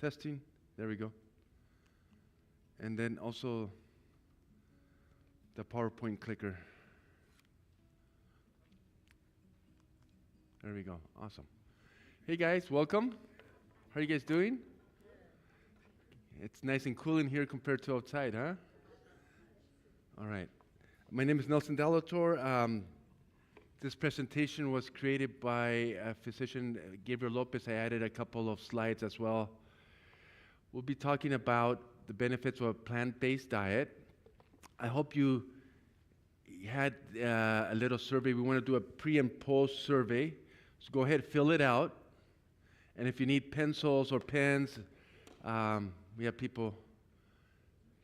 Testing. There we go. And then also the PowerPoint clicker. There we go. Awesome. Hey guys, welcome. How are you guys doing? It's nice and cool in here compared to outside, huh? All right. My name is Nelson Dalla. This presentation was created by physician Gabriel Lopez. I added a couple of slides as well. We'll be talking about the benefits of a plant-based diet. I hope you had a little survey. We want to do a pre and post survey. So go ahead, fill it out. And if you need pencils or pens, we have people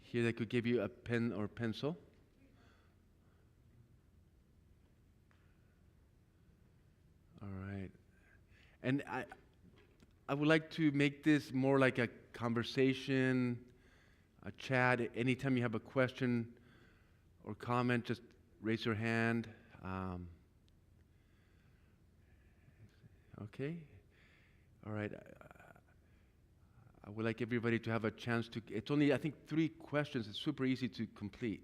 here that could give you a pen or pencil. All right. And I would like to make this more like a conversation, a chat. Anytime you have a question or comment, just raise your hand. Okay. All right. I would like everybody to have a chance to, it's only, I think, 3 questions. It's super easy to complete.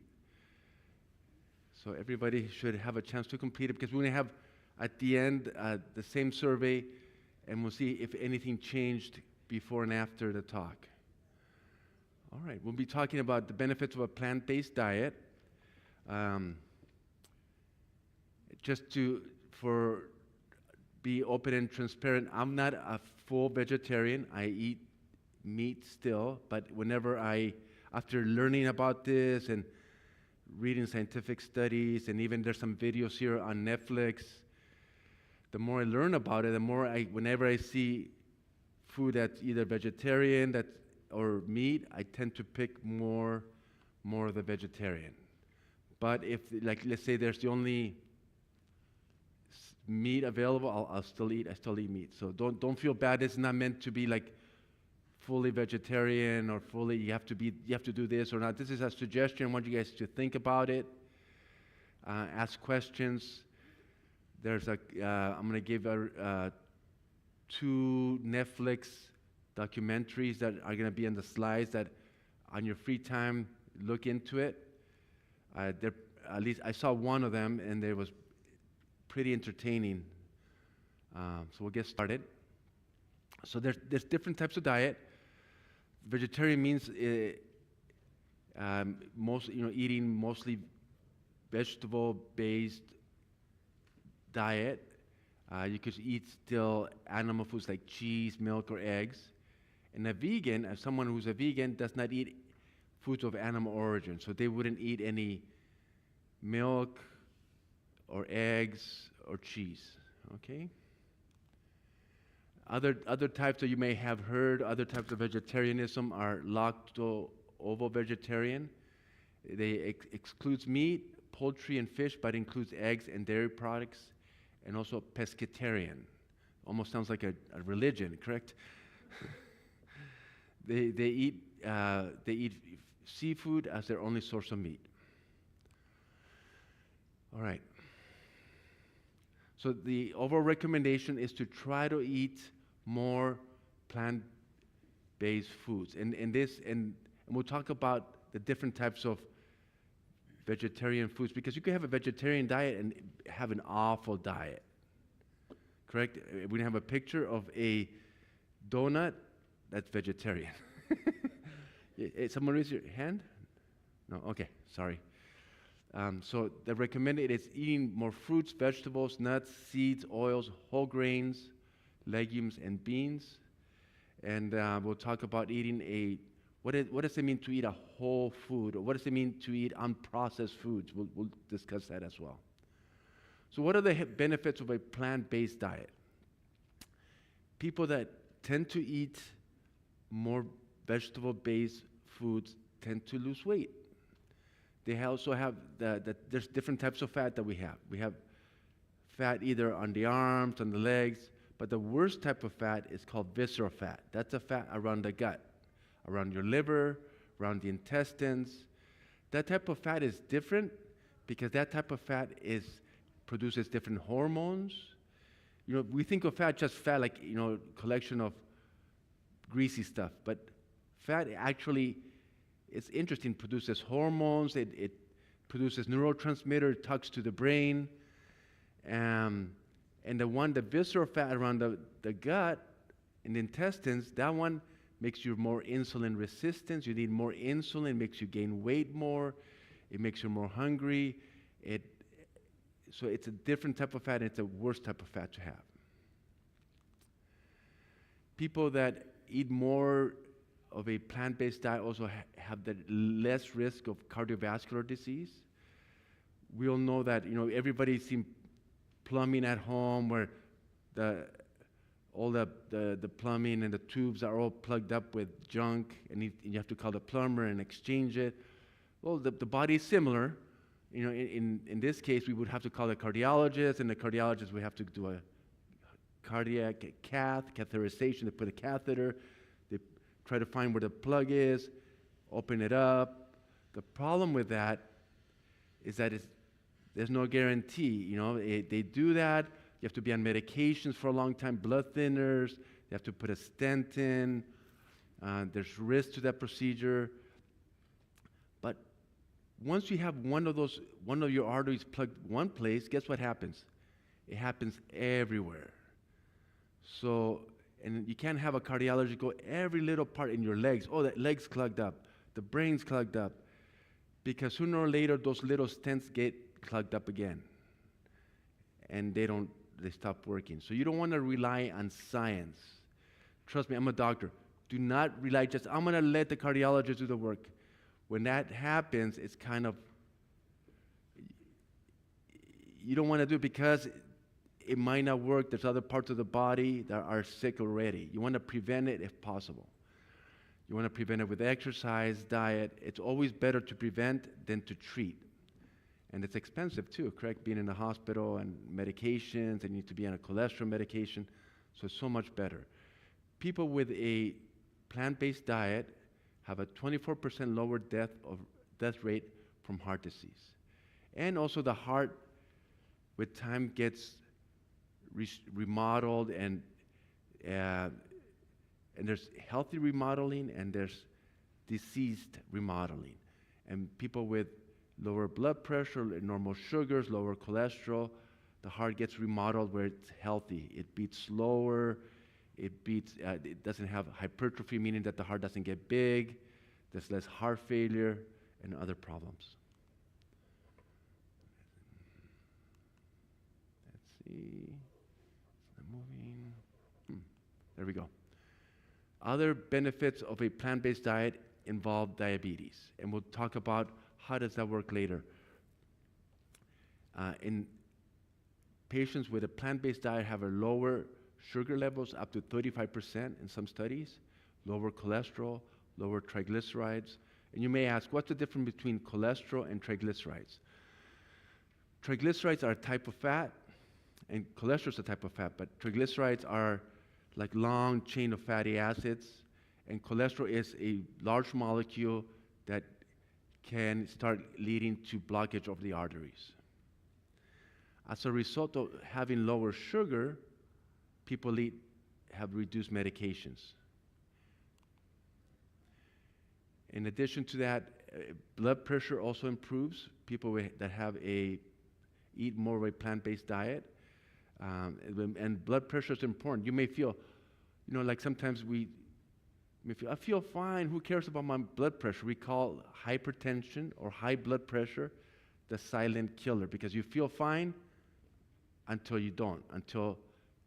So everybody should have a chance to complete it because we're going to have, at the end, the same survey, and we'll see if anything changed before and after the talk. All right. We'll be talking about the benefits of a plant-based diet. Just to, be open and transparent, I'm not a full vegetarian. I eat meat still, but after learning about this and reading scientific studies, and even there's some videos here on Netflix, the more I learn about it, the more whenever I see food that's either vegetarian or meat, I tend to pick more of the vegetarian. But if, let's say there's the only meat available, I still eat meat. So don't feel bad. It's not meant to be like fully vegetarian or fully you have to do this or not. This is a suggestion. I want you guys to think about it, ask questions. There's I'm going to give 2 Netflix documentaries that are going to be on the slides that on your free time, look into it. At least I saw one of them and it was pretty entertaining. So we'll get started. So there's different types of diet. Vegetarian means eating mostly vegetable-based diet. You could eat still animal foods like cheese, milk, or eggs. And a vegan, as someone who's a vegan, does not eat foods of animal origin. So they wouldn't eat any milk or eggs or cheese. Okay? Other types that you may have heard, other types of vegetarianism are lacto-ovo-vegetarian. They excludes meat, poultry, and fish, but includes eggs and dairy products, and also pescatarian. Almost sounds like a religion, correct? They eat seafood as their only source of meat. All right. So the overall recommendation is to try to eat more plant-based foods. And we'll talk about the different types of vegetarian foods, because you can have a vegetarian diet and have an awful diet. Correct? We have a picture of a donut that's vegetarian. Someone raise your hand? No? Okay, sorry. So the recommended is eating more fruits, vegetables, nuts, seeds, oils, whole grains, legumes, and beans. And we'll talk about eating what does it mean to eat a whole food? Or what does it mean to eat unprocessed foods? We'll discuss that as well. So what are the benefits of a plant-based diet? People that tend to eat more vegetable-based foods tend to lose weight. They also have there's different types of fat that we have. We have fat either on the arms, on the legs, but the worst type of fat is called visceral fat. That's a fat around the gut, around your liver, around the intestines. That type of fat is different because that type of fat produces different hormones. We think of fat just fat like, collection of greasy stuff. But fat actually, it's interesting, produces hormones, it produces neurotransmitter, it talks to the brain. And the visceral fat around the gut and the intestines, that one makes you more insulin resistant. You need more insulin, makes you gain weight more, it makes you more hungry. So it's a different type of fat, and it's a worse type of fat to have. People that eat more of a plant-based diet also have the less risk of cardiovascular disease. We all know that, everybody's seen plumbing at home where all the plumbing and the tubes are all plugged up with junk, and you have to call the plumber and exchange it. Well, the body is similar. In this case, we would have to call a cardiologist, and the cardiologist would have to do a cardiac catheterization. They put a catheter, they try to find where the plug is, open it up. The problem with that is that there's no guarantee. They do that. You have to be on medications for a long time, blood thinners. You have to put a stent in. There's risk to that procedure. But once you have one of your arteries plugged one place, guess what happens? It happens everywhere. So, and you can't have a cardiologist go every little part in your legs. Oh, that leg's clogged up. The brain's clogged up. Because sooner or later, those little stents get clogged up again. And they stop working. So you don't want to rely on science. Trust me, I'm a doctor. Do not rely I'm going to let the cardiologist do the work. When that happens, it's kind of, you don't want to do it because it might not work. There's other parts of the body that are sick already. You want to prevent it if possible. You want to prevent it with exercise, diet. It's always better to prevent than to treat. And it's expensive too, correct? Being in the hospital and medications, and you need to be on a cholesterol medication. So it's so much better. People with a plant-based diet have a 24% lower death rate from heart disease. And also the heart, with time, gets remodeled, and there's healthy remodeling and there's diseased remodeling. And people with lower blood pressure, normal sugars, lower cholesterol, the heart gets remodeled where it's healthy. It beats slower. It doesn't have hypertrophy, meaning that the heart doesn't get big. There's less heart failure and other problems. Let's see. Moving. There we go. Other benefits of a plant-based diet involve diabetes, and we'll talk about how does that work later. In patients with a plant-based diet have a lower sugar levels, up to 35% in some studies, lower cholesterol, lower triglycerides. And you may ask, what's the difference between cholesterol and triglycerides? Triglycerides are a type of fat, and cholesterol is a type of fat, but triglycerides are like long chain of fatty acids, and cholesterol is a large molecule that can start leading to blockage of the arteries. As a result of having lower sugar, people have reduced medications. In addition to that, blood pressure also improves. People that eat more of a plant-based diet, and blood pressure is important. You may feel, like sometimes I feel fine. Who cares about my blood pressure? We call hypertension or high blood pressure the silent killer, because you feel fine until you don't, until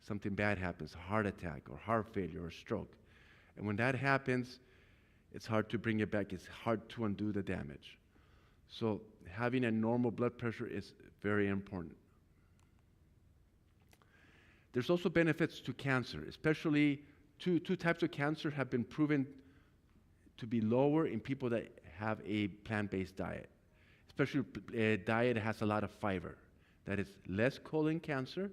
something bad happens, a heart attack or heart failure or stroke. And when that happens, it's hard to bring it back. It's hard to undo the damage. So having a normal blood pressure is very important. There's also benefits to cancer, especially two types of cancer have been proven to be lower in people that have a plant-based diet, especially a diet that has a lot of fiber. That is less colon cancer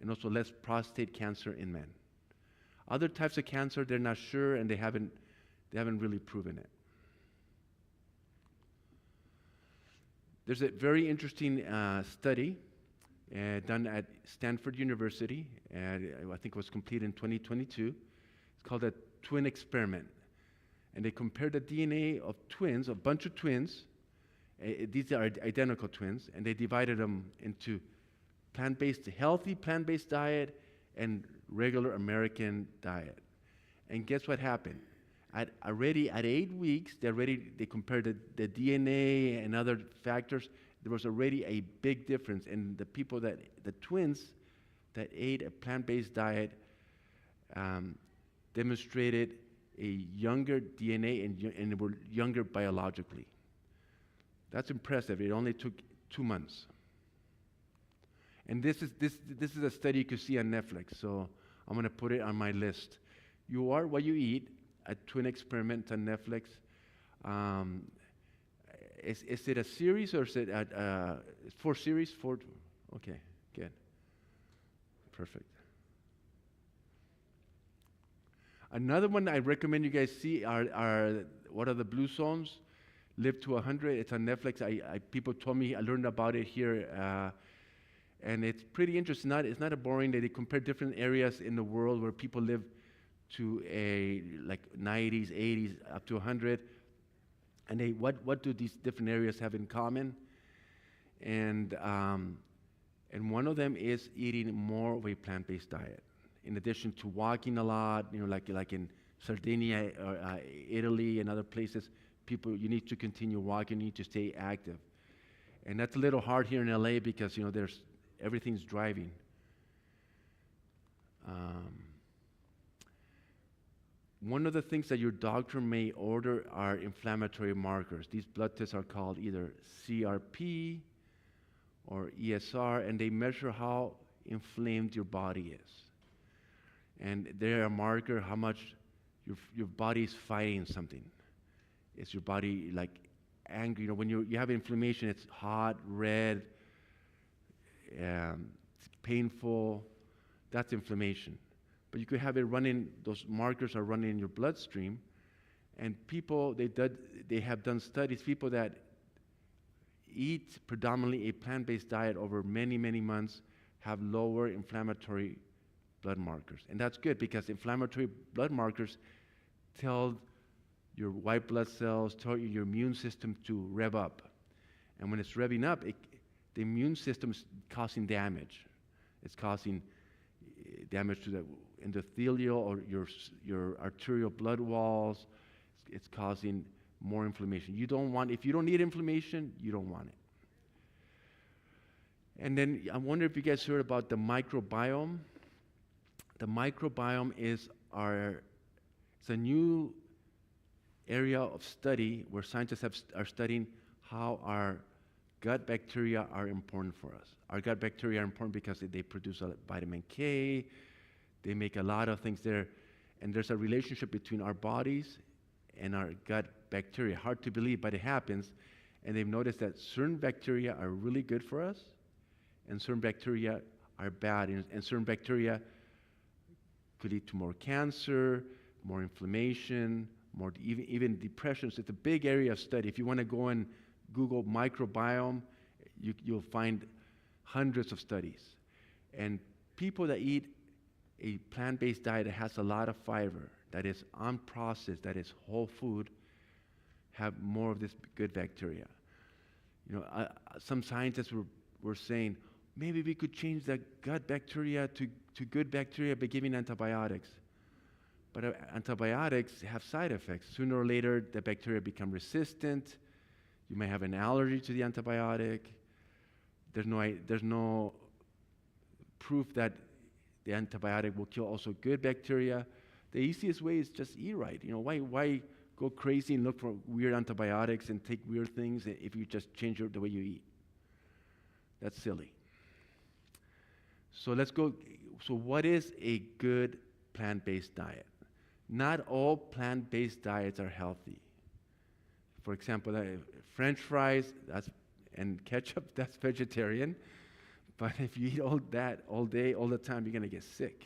and also less prostate cancer in men. Other types of cancer, they're not sure, and they haven't really proven it. There's a very interesting study done at Stanford University, and I think it was completed in 2022. It's called the twin experiment. And they compared the DNA of twins, a bunch of twins. These are identical twins, and they divided them into healthy plant-based diet and regular American diet. And guess what happened? Already at 8 weeks, they compared the DNA and other factors. There was already a big difference. And the twins that ate a plant-based diet demonstrated a younger DNA and were younger biologically. That's impressive. It only took 2 months. And this is a study you could see on Netflix, so I'm going to put it on my list. You Are What You Eat, a twin experiment on Netflix. Is it a series or is it 4 series? 4? Okay, good. Perfect. Another one I recommend you guys see are what are the blue zones? Live to 100. It's on Netflix. People told me I learned about it here, and it's pretty interesting. It's not a boring. They compare different areas in the world where people live to like 90s, 80s, up to 100, and what do these different areas have in common? And one of them is eating more of a plant-based diet. In addition to walking a lot, like in Sardinia or Italy and other places, you need to continue walking, you need to stay active. And that's a little hard here in LA because, everything's driving. One of the things that your doctor may order are inflammatory markers. These blood tests are called either CRP or ESR, and they measure how inflamed your body is. And they're a marker how much your body is fighting something. Is your body like angry? When you have inflammation, it's hot, red, it's painful. That's inflammation. But you could have it running, those markers are running in your bloodstream. And they have done studies, people that eat predominantly a plant-based diet over many, many months have lower inflammatory blood markers. And that's good because inflammatory blood markers tell your white blood cells, tell your immune system to rev up. And when it's revving up, the immune system is causing damage. It's causing damage to the endothelial or your arterial blood walls. It's causing more inflammation. If you don't need inflammation, you don't want it. And then I wonder if you guys heard about the microbiome. The microbiome is it's a new area of study where scientists are studying how our gut bacteria are important for us. Our gut bacteria are important because they produce vitamin K, they make a lot of things there, and there's a relationship between our bodies and our gut bacteria. Hard to believe, but it happens, and they've noticed that certain bacteria are really good for us, and certain bacteria are bad, and certain bacteria could lead to more cancer, more inflammation, more even depression. So it's a big area of study. If you want to go and Google microbiome, you'll find hundreds of studies. And people that eat a plant-based diet that has a lot of fiber, that is unprocessed, that is whole food, have more of this good bacteria. Some scientists were saying, maybe we could change the gut bacteria to good bacteria by giving antibiotics. But antibiotics have side effects. Sooner or later, the bacteria become resistant. You may have an allergy to the antibiotic. There's no proof that the antibiotic will kill also good bacteria. The easiest way is just eat right. Why go crazy and look for weird antibiotics and take weird things if you just change the way you eat? That's silly. So let's go. So what is a good plant-based diet? Not all plant-based diets are healthy. For example, French fries and ketchup, that's vegetarian. But if you eat all that all day, all the time, you're going to get sick.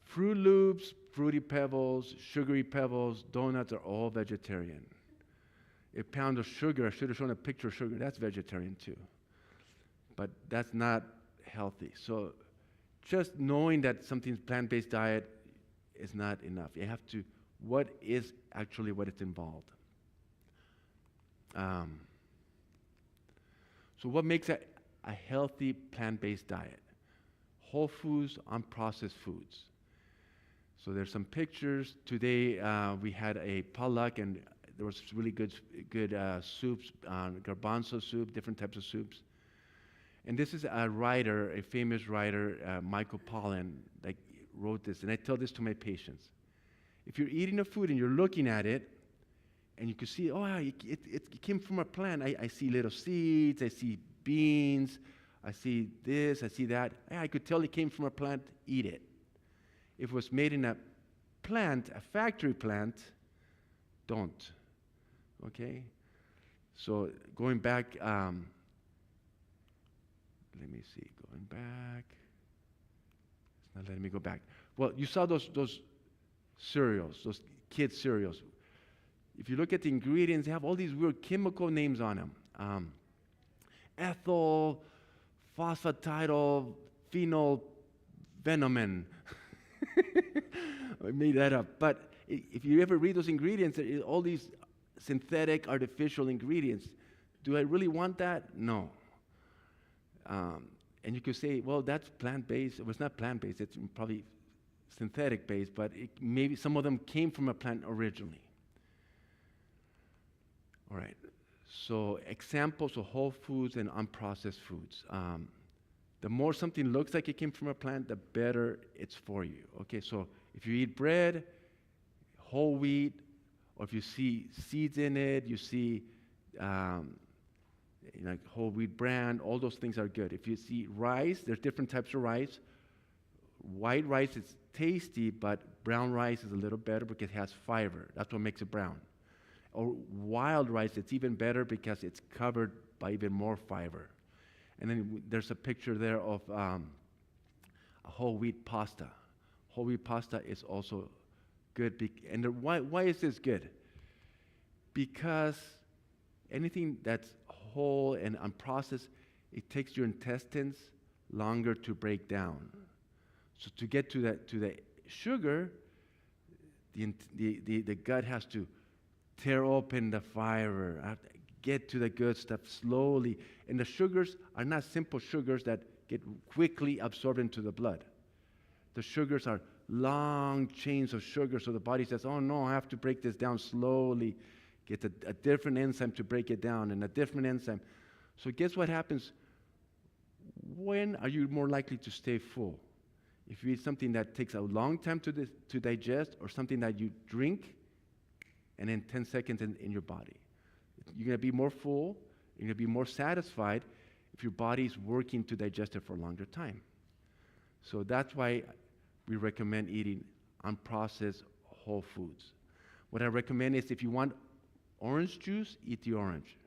Fruit Loops, Fruity Pebbles, Sugary Pebbles, donuts are all vegetarian. A pound of sugar, I should have shown a picture of sugar, that's vegetarian too. But that's not healthy. So just knowing that something's plant-based diet, is not enough. You have to, what is actually what is involved? So what makes a healthy plant-based diet? Whole foods, unprocessed foods. So there's some pictures. Today we had a potluck, and there was really good soups, garbanzo soup, different types of soups. And this is a writer, a famous writer, Michael Pollan, that wrote this. And I tell this to my patients. If you're eating a food and you're looking at it, and you can see, oh, it came from a plant. I see little seeds, I see beans, I see this, I see that. I could tell it came from a plant, eat it. If it was made in a plant, a factory plant, don't. Okay? So going back, let me see, going back. It's not letting me go back. Well, you saw those cereals, those kids' cereals. If you look at the ingredients, they have all these weird chemical names on them. Ethyl, phosphatidyl, phenol, venomen. I made that up. But if you ever read those ingredients, all these synthetic, artificial ingredients, do I really want that? No. And you could say, well, that's plant-based. Well, it's not plant-based. It's probably synthetic-based, but maybe some of them came from a plant originally. All right. So examples of whole foods and unprocessed foods. The more something looks like it came from a plant, the better it's for you. Okay, so if you eat bread, whole wheat, or if you see seeds in it, you see whole wheat bran, all those things are good. If you see rice, there's different types of rice. White rice is tasty, but brown rice is a little better because it has fiber. That's what makes it brown. Or wild rice, it's even better because it's covered by even more fiber. And then there's a picture there of a whole wheat pasta. Whole wheat pasta is also good. And why is this good? Because anything that's whole and unprocessed, it takes your intestines longer to break down. So to get to the sugar, the gut has to tear open the fiber, get to the good stuff slowly. And the sugars are not simple sugars that get quickly absorbed into the blood. The sugars are long chains of sugar, so the body says, oh no, I have to break this down slowly, get a different enzyme to break it down, and a different enzyme. So guess what happens? When are you more likely to stay full? If you eat something that takes a long time to digest, or something that you drink, and in 10 seconds in your body. You're going to be more full, you're going to be more satisfied if your body's working to digest it for a longer time. So that's why we recommend eating unprocessed whole foods. What I recommend is if you want orange juice, eat the orange.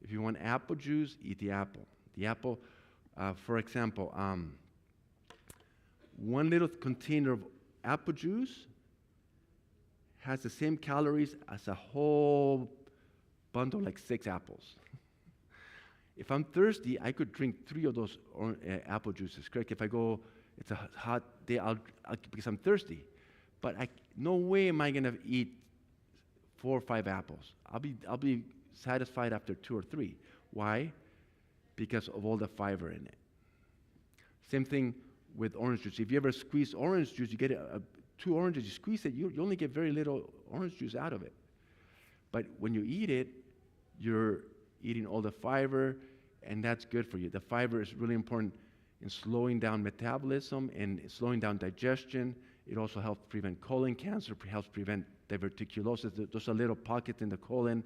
If you want apple juice, eat the apple. The apple, for example, 1 little container of apple juice has the same calories as a whole bundle, like 6 apples. If I'm thirsty, I could drink 3 of those apple juices. Correct? If I go, it's a hot day, because I'm thirsty. But no way am I going to eat 4 or 5 apples. I'll be satisfied after 2 or 3. Why? Because of all the fiber in it. Same thing with orange juice. If you ever squeeze orange juice, you get 2 oranges, you squeeze it, you only get very little orange juice out of it. But when you eat it, you're eating all the fiber, and that's good for you. The fiber is really important in slowing down metabolism and slowing down digestion. It also helps prevent colon cancer, helps prevent diverticulosis. Those are little pockets in the colon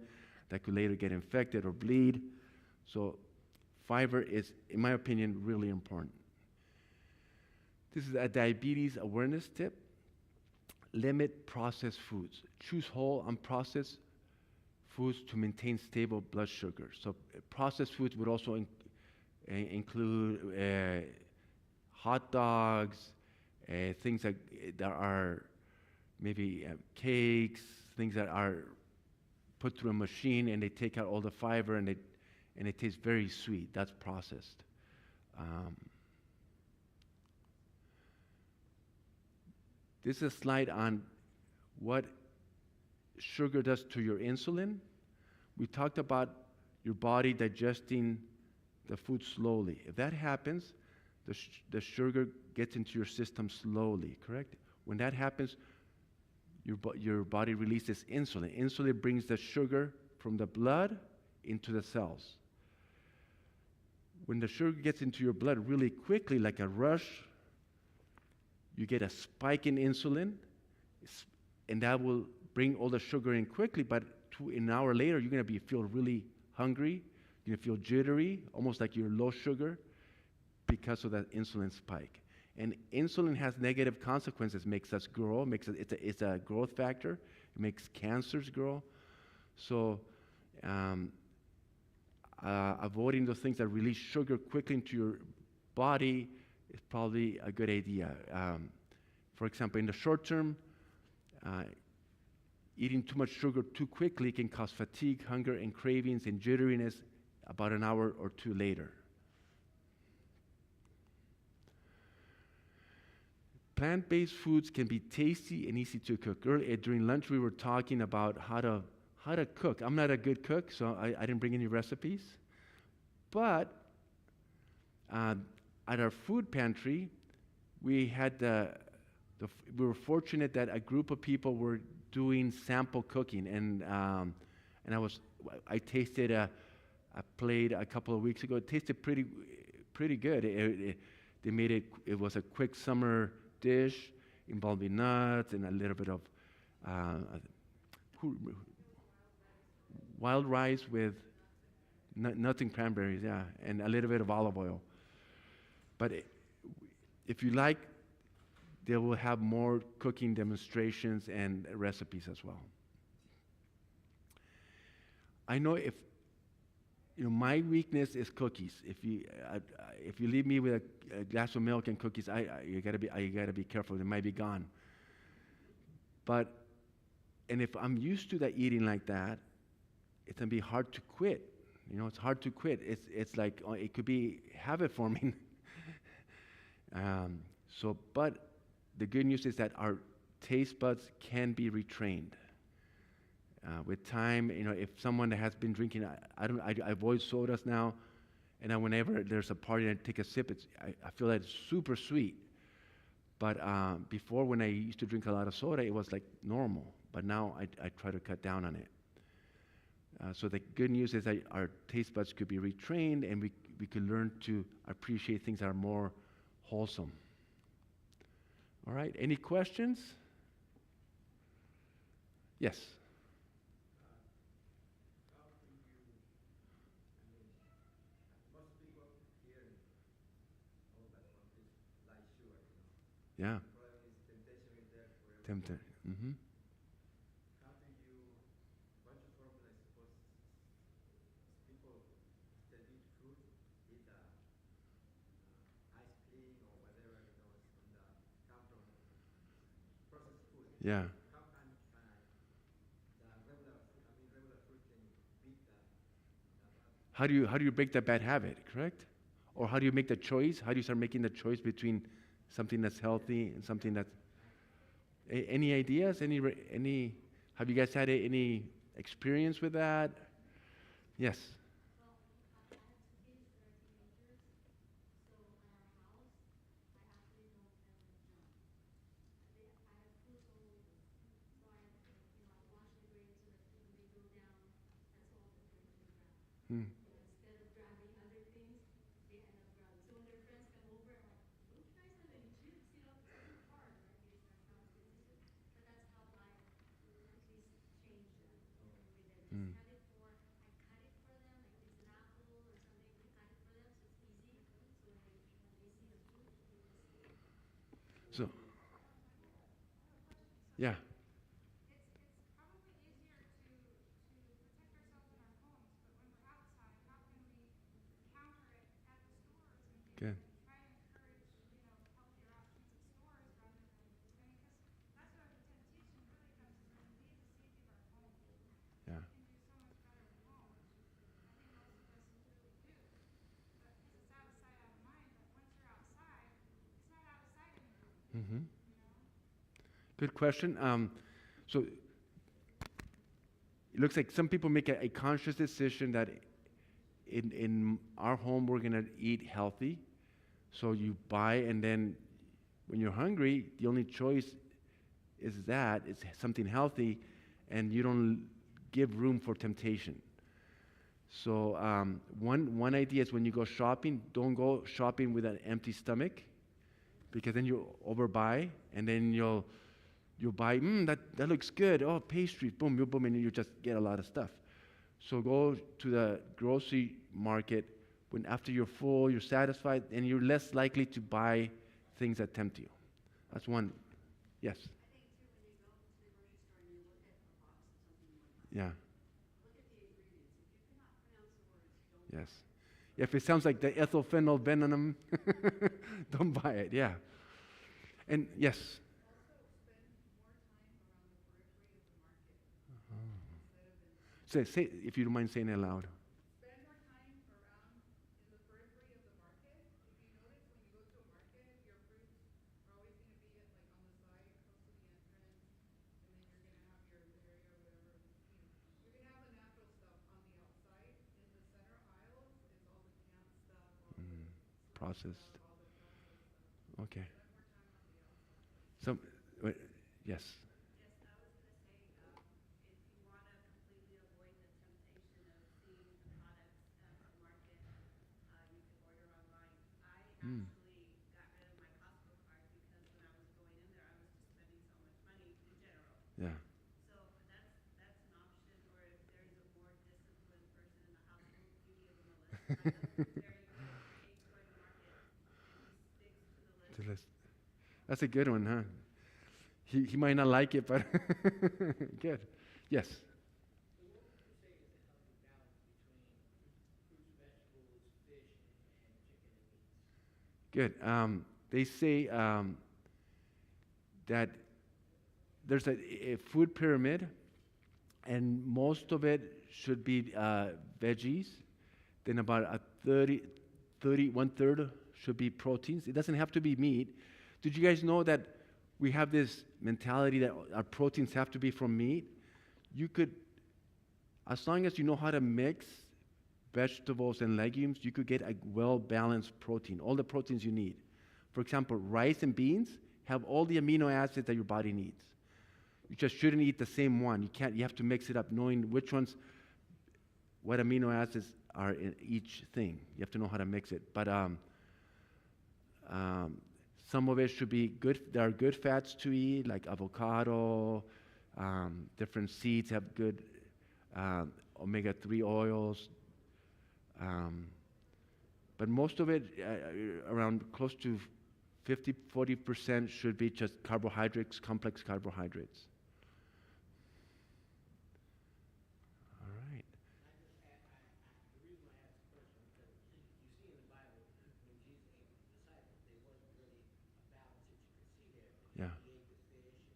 that could later get infected or bleed. So fiber is, in my opinion, really important. This is a diabetes awareness tip. Limit processed foods. Choose whole, unprocessed foods to maintain stable blood sugar. So processed foods would also include hot dogs, things that are maybe cakes, things that are put through a machine and they take out all the fiber and it tastes very sweet. That's processed. This is a slide on what sugar does to your insulin. We talked about your body digesting the food slowly. If that happens, the sugar gets into your system slowly, correct? When that happens, your body releases insulin. Insulin brings the sugar from the blood into the cells. When the sugar gets into your blood really quickly, like a rush, you get a spike in insulin, and that will bring all the sugar in quickly, but an hour later, you're going to feel really hungry. You're going to feel jittery, almost like you're low sugar because of that insulin spike. And insulin has negative consequences. Makes us grow. It's a growth factor. It makes cancers grow. So avoiding those things that release sugar quickly into your body is probably a good idea. For example, in the short term, eating too much sugar too quickly can cause fatigue, hunger, and cravings and jitteriness about an hour or two later. Plant-based foods can be tasty and easy to cook. During lunch, we were talking about how to cook. I'm not a good cook, so I didn't bring any recipes. But at our food pantry, we were fortunate that a group of people were doing sample cooking, and I tasted a plate a couple of weeks ago. It tasted pretty good. They made it. It was a quick summer dish involving nuts and a little bit of wild rice with nuts and cranberries, yeah, and a little bit of olive oil. But if you like, they will have more cooking demonstrations and recipes as well. I know my weakness is cookies. If you leave me with a glass of milk and cookies, you gotta be careful. They might be gone. And if I'm used to that eating like that, it can be hard to quit. It's hard to quit. It's like it could be habit forming. But the good news is that our taste buds can be retrained. With time, if someone has been drinking, I avoid sodas now, and whenever there's a party and I take a sip, I feel that it's super sweet. But before, when I used to drink a lot of soda, it was like normal. But now I try to cut down on it. So the good news is that our taste buds could be retrained, and we could learn to appreciate things that are more wholesome. All right, any questions? Yes. Yeah. Tempted. Mm-hmm. How do you, what's your formula? I suppose people that eat fruit eat ice cream or whatever, it's on the come from processed food. Yeah. How can the regular fruit can beat that? How do you break that bad habit, correct? Or how do you make the choice? How do you start making the choice between something that's healthy and something that's... Any ideas? Any? Have you guys had any experience with that? Yes. Well, I have two kids that are teenagers, so at our house, I actually don't let them jump. I have fruits all over, so I wash the grapes so that when they go down, that's all that they're going to grab. Hmm. Instead of grabbing other things, they end up grabbing. So when their friends come over, I'm like, don't you guys have any chips? It's too hard, right? Because that's not as consistent. But that's how I at least change that with them. Hmm. Just I cut it for them, like if it's an apple or something, we cut it for them so it's easy. So when they see the fruit, they just... So. Yeah. It's probably easier to protect ourselves in our homes, but when we're outside, how can we counter it at the stores and Good. try to encourage, healthier options at stores rather than, because that's where the temptation really comes, is when we leave the safety of our home. Yeah. We can do so much better at home, which I think most of us really do. But because it's out of sight, out of mind, but once you're outside, it's not out of sight anymore. Mm-hmm. Good question. So it looks like some people make a conscious decision that in our home we're going to eat healthy. So you buy, and then when you're hungry, the only choice is that it's something healthy, and you don't give room for temptation. So one idea is when you go shopping, don't go shopping with an empty stomach, because then you overbuy, and then you'll buy, that looks good. Oh, pastries, boom, boom, boom, and you just get a lot of stuff. So go to the grocery market when after you're full, you're satisfied, and you're less likely to buy things that tempt you. That's one. Yes. I think too, when you go to the grocery store and you look at a box of something like Yeah. look at the ingredients. If you cannot pronounce the words, don't Yes. If it sounds like the ethylphenol venom, don't buy it. Yeah. And yes. Say if you don't mind saying it loud. Spend more time around in the periphery of the market. If you notice when you go to a market, your fruits are always going to be like on the side, close to the entrance, and then you're going to have your area or whatever. You're going to have the natural stuff on the outside. In the center aisles, it's all the canned stuff, all the Processed. stuff, all the processed stuff. Okay. Spend more time on the outside. Some. Yes. Yes, I was going to say, if you want to completely avoid the temptation of seeing the products at the market, you can order online. I Mm. actually got rid of my Costco card because when I was going in there, I was just spending so much money in general. Yeah. So that's an option, or if there's a more disciplined person in the household, you give them a list. My husband's very good. He hates going to market, and he sticks to the list. That's a good one, huh? He might not like it, but good. Yes. So what would you say is a healthy balance between fruits, vegetables, fish, and chicken and meats? Good. They say that there's a food pyramid, and most of it should be veggies. Then about a 1/3 should be proteins. It doesn't have to be meat. Did you guys know that we have this mentality that our proteins have to be from meat? You could, as long as you know how to mix vegetables and legumes, you could get a well-balanced protein, all the proteins you need. For example, rice and beans have all the amino acids that your body needs. You just shouldn't eat the same one. You have to mix it up, knowing what amino acids are in each thing. You have to know how to mix it. But some of it should be good. There are good fats to eat, like avocado. Different seeds have good omega-3 oils. But most of it, around close to 40% should be just carbohydrates, complex carbohydrates. All right. The reason I asked the question is that you see in the Bible when Jesus ate with the disciples, there wasn't really a balance that you could see there. Yeah. He ate the fish and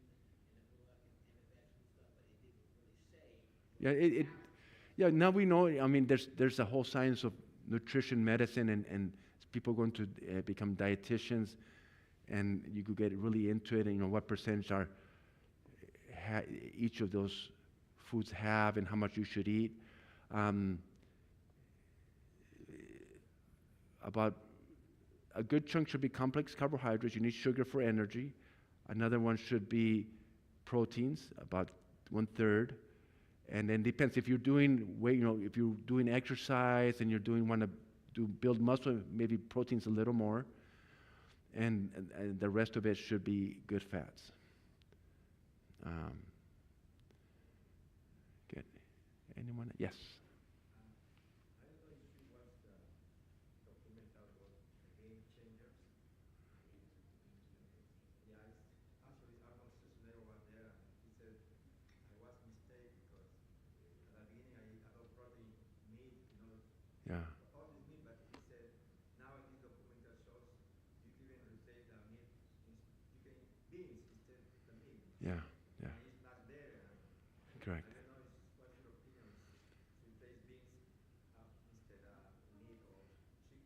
the vegetable stuff, but it didn't really say. Yeah, now we know. I mean, there's a whole science of nutrition medicine, and people going to become dietitians, and you could get really into it. And what percentage each of those foods have, and how much you should eat. About a good chunk should be complex carbohydrates. You need sugar for energy. Another one should be proteins, about 1/3. And then depends if you're doing if you're doing exercise and want to build muscle, maybe protein's a little more, and the rest of it should be good fats. Good. Anyone? Yes. I don't know if you watched the documentary about the game changers. Yeah, actually Arnold Schwarzenegger was there, and he said, I was mistaken because at the beginning I thought probably meat, Yeah. all this meat, but he said, now this documentary shows you can even replace the meat, you can eat beans instead of the meat. Yeah. Yeah. And it's not there. Correct. I don't know what's your opinion to replace beans instead of meat or chicken.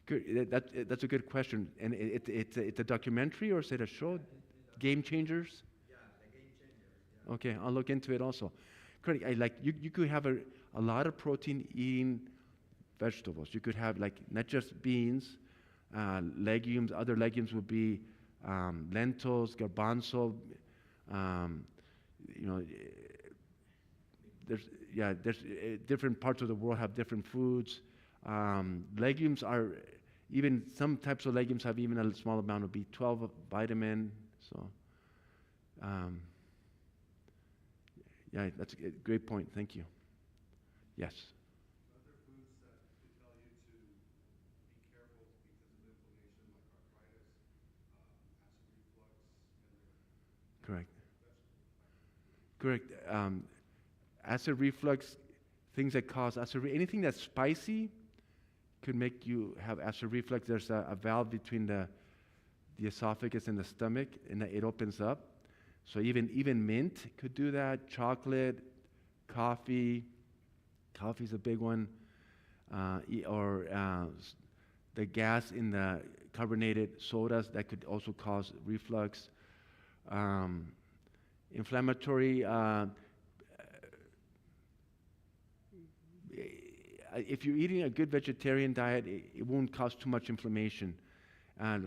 Good. That's a good question. And it's a documentary, or is it a show? Game Changers. Okay, I'll look into it also. Correct. You could have a lot of protein eating vegetables. You could have like not just beans, legumes. Other legumes would be lentils, garbanzo. Um, you know, there's different parts of the world have different foods. Legumes are even some types of legumes have even a small amount of B12 vitamin. So, yeah, that's a great point. Thank you. Yes. Other foods that could tell you to be careful because of inflammation, like arthritis, acid reflux, and Correct. vegetables. Correct. Acid reflux, things that cause anything that's spicy could make you have acid reflux. There's a valve between the esophagus and the stomach, and it opens up. So even mint could do that. Chocolate, coffee. Coffee's a big one. The gas in the carbonated sodas that could also cause reflux. Inflammatory. If you're eating a good vegetarian diet, it won't cause too much inflammation.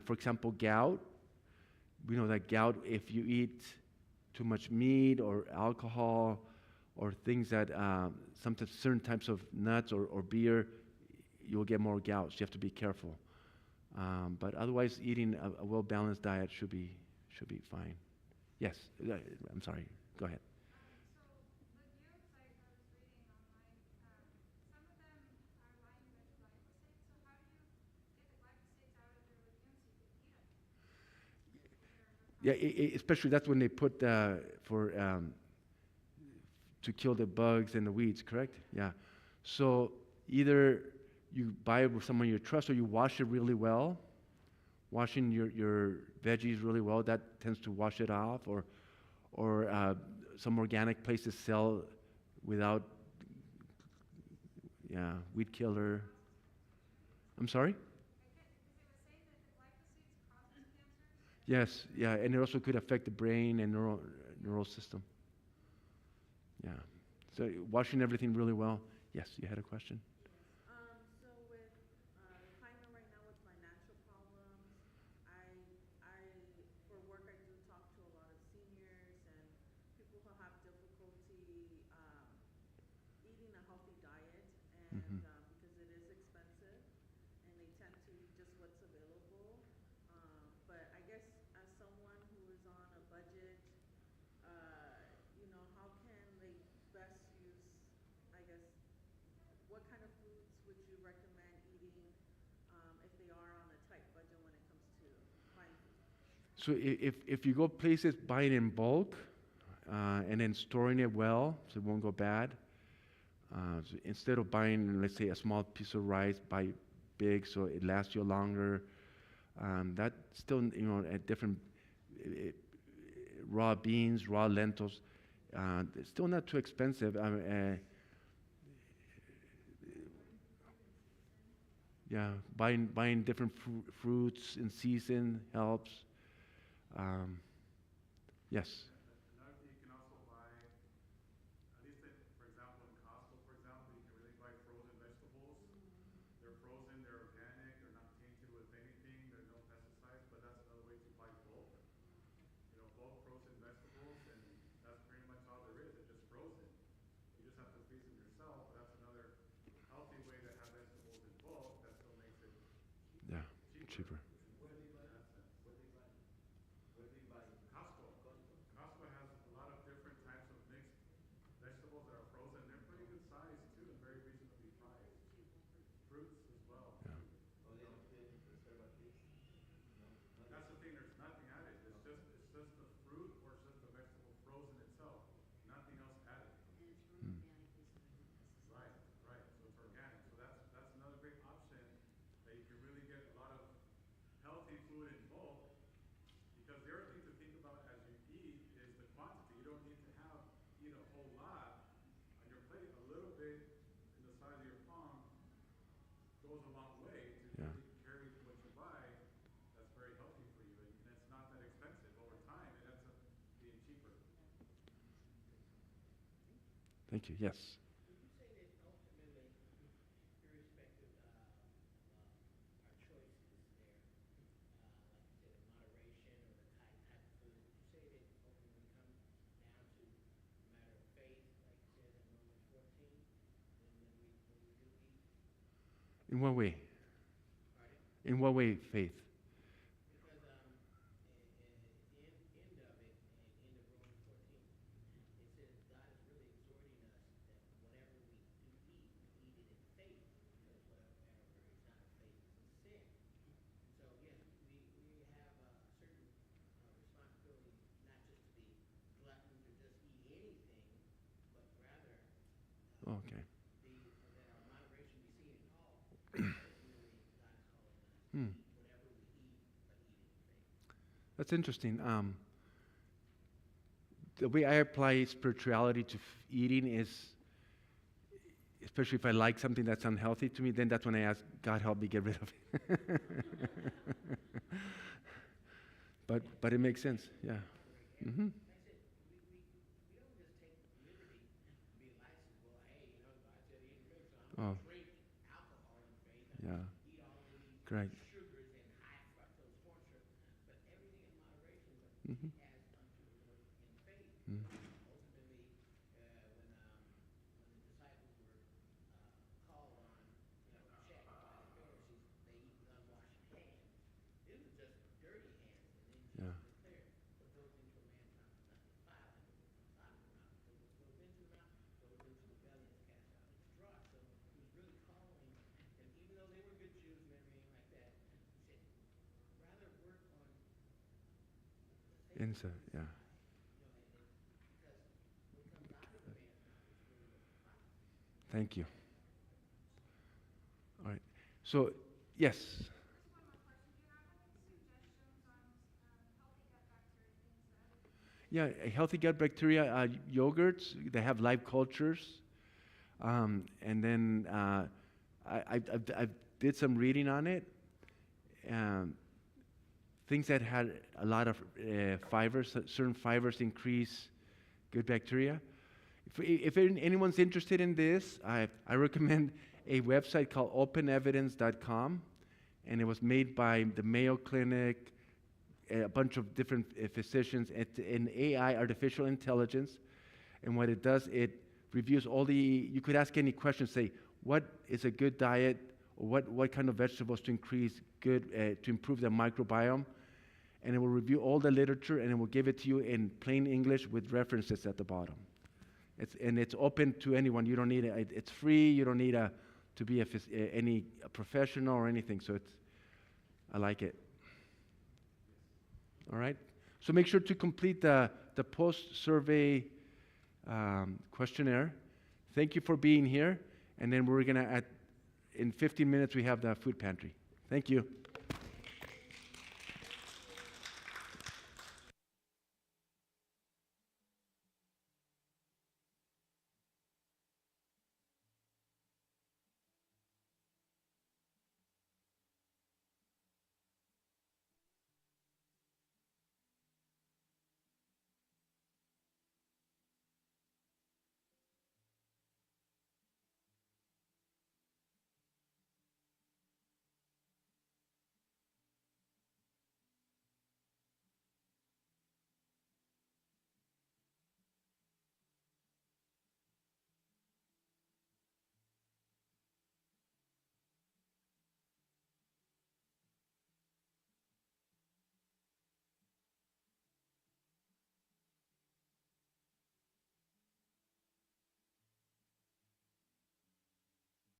For example, gout. We know that gout, if you eat too much meat or alcohol or things that sometimes certain types of nuts or beer, you'll get more gout. So you have to be careful. But otherwise, eating a well-balanced diet should be fine. Yes. I'm sorry. Go ahead. So legumes, I was reading online, some of them are lined with glyphosate. So how do you get the glyphosates out of the legumes so you can eat them? Yeah, especially that's when they put to kill the bugs and the weeds, correct? Yeah. So either you buy it with someone you trust or you wash it really well. Washing your veggies really well, that tends to wash it off, or some organic places sell without weed killer. I'm sorry? Yes, yeah, and it also could affect the brain and neural system. Yeah. So washing everything really well. Yes, you had a question? So with the climate right now with my natural problems, I for work I do talk to a lot of seniors and people who have difficulty eating a healthy diet, and Mm-hmm. Because it is expensive, and they tend to eat just what's available. But I guess as someone who is on a budget, how can they best use, I guess, what kind of foods would you recommend eating if they are on a tight budget when it comes to buying food? So if you go places buying in bulk and then storing it well so it won't go bad, so instead of buying, let's say, a small piece of rice, buy big so it lasts you longer. That still, at different raw beans, raw lentils, it's still not too expensive. Yeah, buying different fruits in season helps. Yes. Another thing, you can also buy, at least for example in Costco, for example, you can really buy frozen vegetables. They're frozen, they're organic, they're not tainted with anything, there's no pesticides, but that's another way to buy bulk. Bulk frozen vegetables, and that's pretty much all there is. It's just frozen. You just have to freeze them yourself, but that's another healthy way to have vegetables in bulk that still makes it Yeah, cheaper. cheaper. Costco. Costco has a lot of different types of mixed vegetables that are frozen. They're pretty good size too and very reasonably priced. Fruits as well. Yeah. That's the thing, there's nothing added. It's just the fruit or it's just the vegetable frozen itself. Nothing else added. Right, right. So it's organic. So that's another great option that you can really get a lot of Thank you. Yes. Would you say that ultimately, irrespective of our choices there, like you said, in moderation or the type of food, would you say that ultimately comes down to a matter of faith, like it says in Romans 14, when we do eat? In what way? Pardon? In what way, faith? Because at the end of it, end of Romans 14, it says God is really exhorting us that whatever we do eat, we eat it in faith, because whatever is not of faith is a sin. And so, yes, we have a certain responsibility not just to be gluttons or just eat anything, but rather Okay. that our moderation be seen in all. Ultimately, God is calling us to Hmm. eat whatever we eat, but eat it in faith. That's interesting. The way I apply spirituality to eating is, especially if I like something that's unhealthy to me, then that's when I ask, God, help me get rid of it. But it makes sense. Yeah. Mm-hmm. Like I said, we don't just take liberty to be license. Well, hey, God said eat in faith, so I'm Oh. going to drink alcohol in faith. I'm Yeah. going to eat all of these Great. sugars and high fructose corn syrup. But everything in moderation, but Mm-hmm. as unto the Lord in faith. Mm. Ultimately, when the disciples were called on, check by the Pharisees, they eat with unwashed hands. These are just dirty hands, and then Yeah. Jesus declared, what goes into a man's mouth does not defile him, but what comes out of the mouth, because what goes into the mouth goes into the belly and is cast out into dry. So he was really calling them, even though they were good Jews and everything like that, he said, rather work on the faith Inside, inside, yeah. because what comes out of the man's mouth is really what defiles him. Thank you. All right. So, yes. Just one more question. Do you have any suggestions on healthy gut bacteria things that Yeah, healthy gut bacteria, yogurts, they have live cultures. And then I did some reading on it. Things that had a lot of fibers, certain fibers increase good bacteria. If anyone's interested in this, I recommend a website called openevidence.com, and it was made by the Mayo Clinic, a bunch of different physicians. It's an AI, artificial intelligence, and what it does, it reviews all the, you could ask any question, say, what is a good diet, or what kind of vegetables to increase good, to improve the microbiome, and it will review all the literature, and it will give it to you in plain English with references at the bottom. It's open to anyone. You don't need it's free. You don't need to be a professional or anything. So I like it. All right. So make sure to complete the post-survey questionnaire. Thank you for being here. And then we're gonna in 15 minutes we have the food pantry. Thank you.